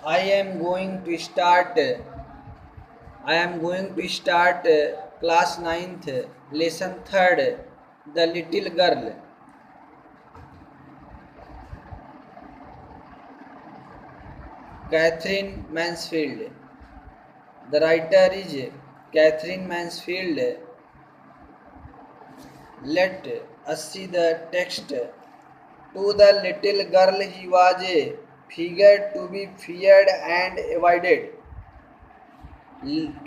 I am going to start. I am going to start class ninth, lesson third. The little girl. Catherine Mansfield. The writer is Catherine Mansfield. Let us see the text. To the little girl he was a figure to be feared and avoided.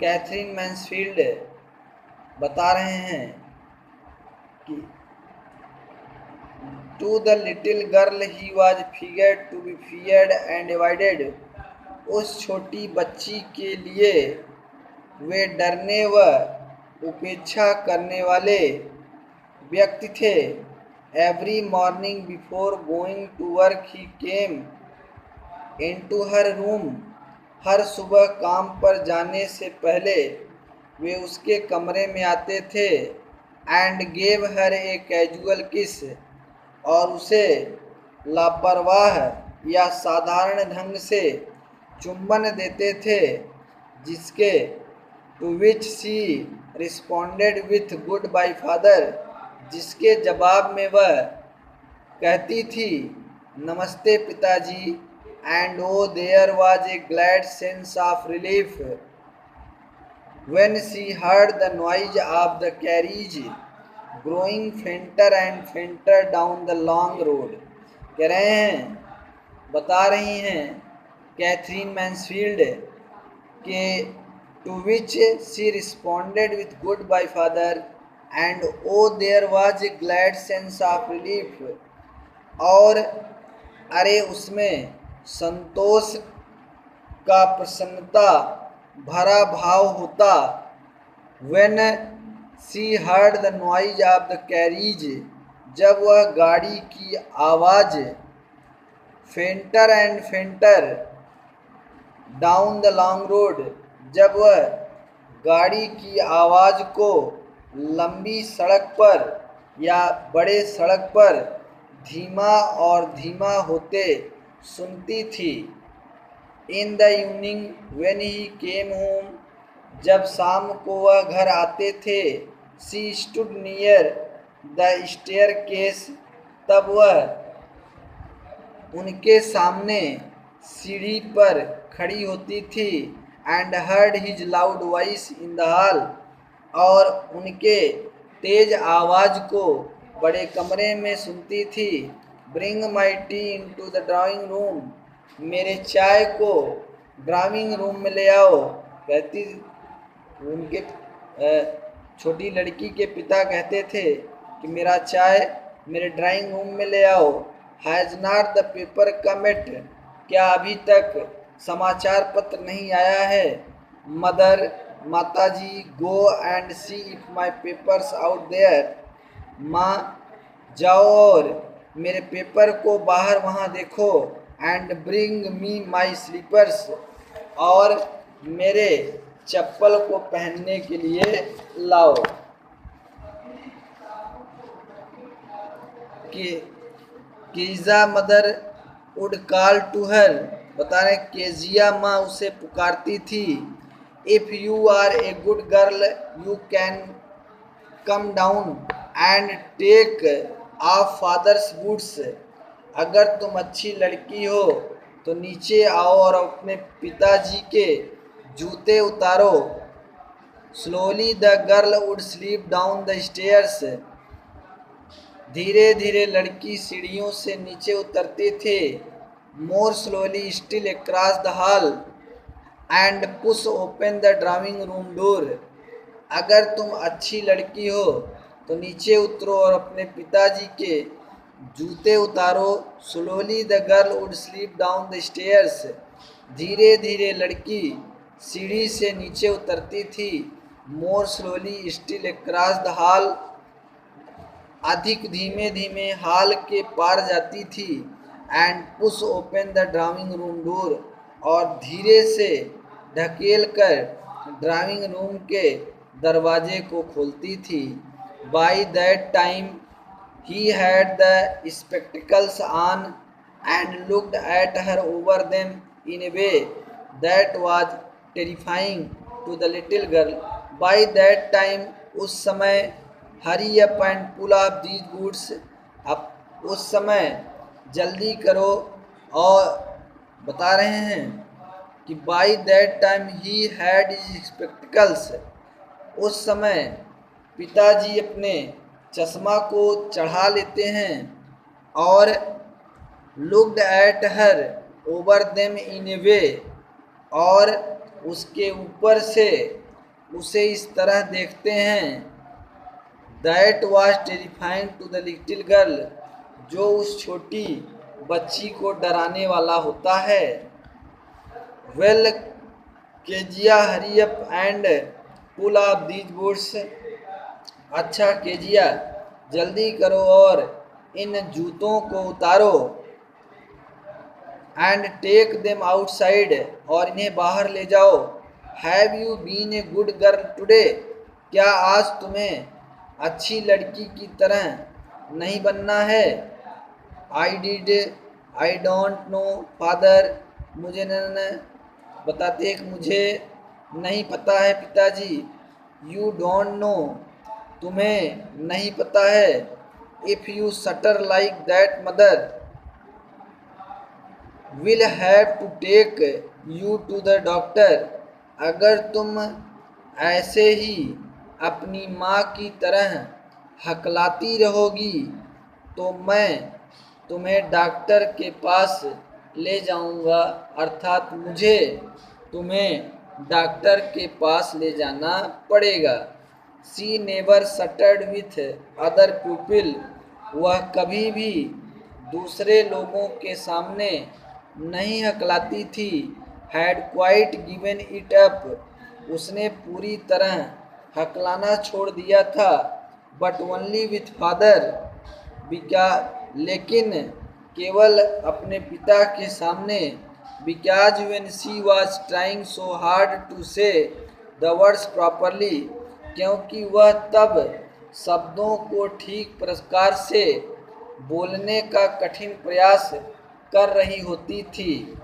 Katherine Mansfield बता रहे हैं कि to the little girl he was figure to be feared and avoided. उस छोटी बच्ची के लिए वे डरने व उपेक्षा करने वाले व्यक्ति थे। Every morning before going to work he came into her room. हर सुबह काम पर जाने से पहले वे उसके कमरे में आते थे। And gave her a casual किस, और उसे लापरवाह या साधारण ढंग से चुंबन देते थे, जिसके to which she responded with good bye father, जिसके जवाब में वह कहती थी नमस्ते पिताजी। And oh, there was a glad sense of relief when she heard the noise of the carriage growing fainter and fainter down the long road। कह रहे हैं, बता रही हैं कैथरीन मैन्सफील्ड के to which she responded with goodbye father and oh there was a glad sense of relief, और अरे उसमें संतोष का प्रसन्नता भरा भाव होता। When she heard the noise of the carriage, जब वह गाड़ी की आवाज़ fainter and fainter down the long road, जब वह गाड़ी की आवाज़ को लंबी सड़क पर या बड़े सड़क पर धीमा और धीमा होते सुनती थी। In the evening when he came home, जब शाम को वह घर आते थे। सी स्टूड नियर द स्टेयरकेस, तब वह उनके सामने सीढ़ी पर खड़ी होती थी। And heard his loud voice in the hall, और उनके तेज आवाज़ को बड़े कमरे में सुनती थी। Bring my T into the drawing room, मेरे चाय को ड्राइंग रूम में ले आओ। कहती उनके छोटी लड़की के पिता कहते थे कि मेरा चाय मेरे ड्राइंग रूम में ले आओ। Has not the paper come it, क्या अभी तक समाचार पत्र नहीं आया है। मदर, माताजी, go and see if my papers out there, माँ जाओ और मेरे पेपर को बाहर वहाँ देखो। And bring me my slippers, और मेरे चप्पल को पहनने के लिए लाओ। Kezia mother would call to her, बता रहे केजिया माँ उसे पुकारती थी। If you are a good girl you can come down and take off father's boots, अगर तुम अच्छी लड़की हो तो नीचे आओ और अपने पिताजी के जूते उतारो। Slowly the girl would sleep down the stairs, धीरे धीरे लड़की सीढ़ियों से नीचे उतरते थे। मोर slowly still across the hall and push open the drawing room door, अगर तुम अच्छी लड़की हो तो नीचे उतरो और अपने पिताजी के जूते उतारो। Slowly the girl would sleep down the stairs, धीरे धीरे लड़की सीढ़ी से नीचे उतरती थी। मोर slowly still across the hall, अधिक धीमे धीमे हॉल के पार जाती थी। And push open the drawing room door, और धीरे से ढकेल कर ड्राइंग रूम के दरवाजे को खोलती थी। By that time he had the spectacles on and looked at her over them in a way that was terrifying to the little girl. By that time, उस समय hurry up and pull up these boots. अब उस समय जल्दी करो और बता रहे हैं कि by that time he had his spectacles. उस समय पिताजी अपने चश्मा को चढ़ा लेते हैं और looked at her over them in a way, और उसके ऊपर से उसे इस तरह देखते हैं that was terrifying to the little girl, जो उस छोटी बच्ची को डराने वाला होता है. Well, Kezia hurry up and pull up these boots. अच्छा केजिया जल्दी करो और इन जूतों को उतारो. And take them outside, और इन्हें बाहर ले जाओ. Have you been a good girl today? क्या आज तुम्हें अच्छी लड़की की तरह नहीं बनना है? I don't know father. मुझे न बताते कि मुझे नहीं पता है पिताजी. You don't know. तुम्हें नहीं पता है. If you stutter like that, mother will have to take you to the doctor. अगर तुम ऐसे ही अपनी माँ की तरह हकलाती रहोगी तो मैं तुम्हें डॉक्टर के पास ले जाऊंगा, अर्थात मुझे तुम्हें डॉक्टर के पास ले जाना पड़ेगा. She never stuttered with other people. वह कभी भी दूसरे लोगों के सामने नहीं हकलाती थी. Had quite given it up. उसने पूरी तरह हकलाना छोड़ दिया था. But only with father. लेकिन केवल अपने पिता के सामने. Because when she was trying so hard to say the words properly. क्योंकि वह तब शब्दों को ठीक प्रकार से बोलने का कठिन प्रयास कर रही होती थी.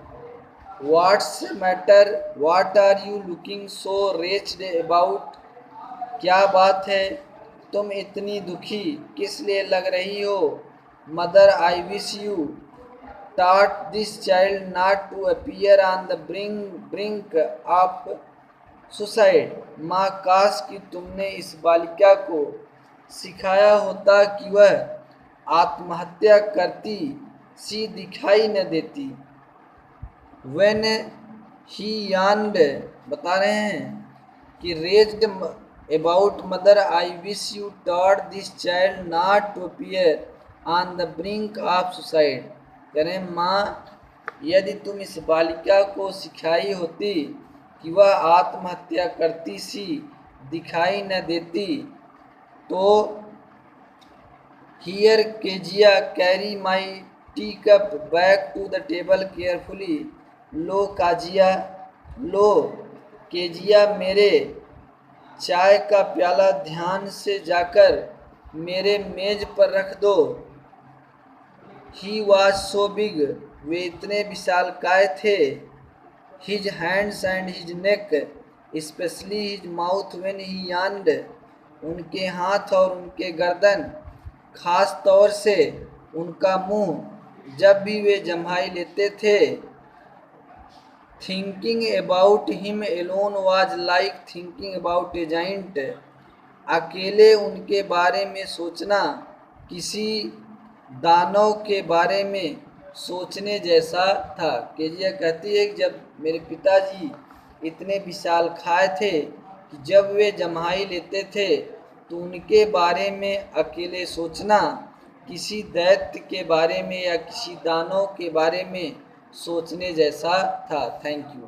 What's matter? What are you looking so wretched about? क्या बात है? तुम इतनी दुखी किस लिए लग रही हो? Mother, I wish you taught this child not to appear on the brink of suicide. माँ, काश कि तुमने इस बालिका को सिखाया होता कि वह आत्महत्या करती सी दिखाई न देती. When he yawned, बता रहे हैं कि raised about mother, I wish you taught this child not to appear on the brink of suicide. कह रहे हैं माँ, यदि तुम इस बालिका को सिखाई होती कि वह आत्महत्या करती सी दिखाई न देती तो. Here Kezia, carry my teacup back to the table carefully. Low Kezia मेरे चाय का प्याला ध्यान से जाकर मेरे मेज पर रख दो. He was so big. वे इतने विशालकाय थे. His hands and his neck, especially his mouth when he yawned. उनके हाथ और उनके गर्दन, खास तौर से उनका मुंह जब भी वे जम्हाई लेते थे. Thinking about him alone was like thinking about a giant. अकेले उनके बारे में सोचना किसी दानव के बारे में सोचने जैसा था. केजिया कहती है कि जब मेरे पिताजी इतने विशालकाय थे कि जब वे जम्हाई लेते थे तो उनके बारे में अकेले सोचना किसी दैत्य के बारे में या किसी दानव के बारे में सोचने जैसा था. Thank you.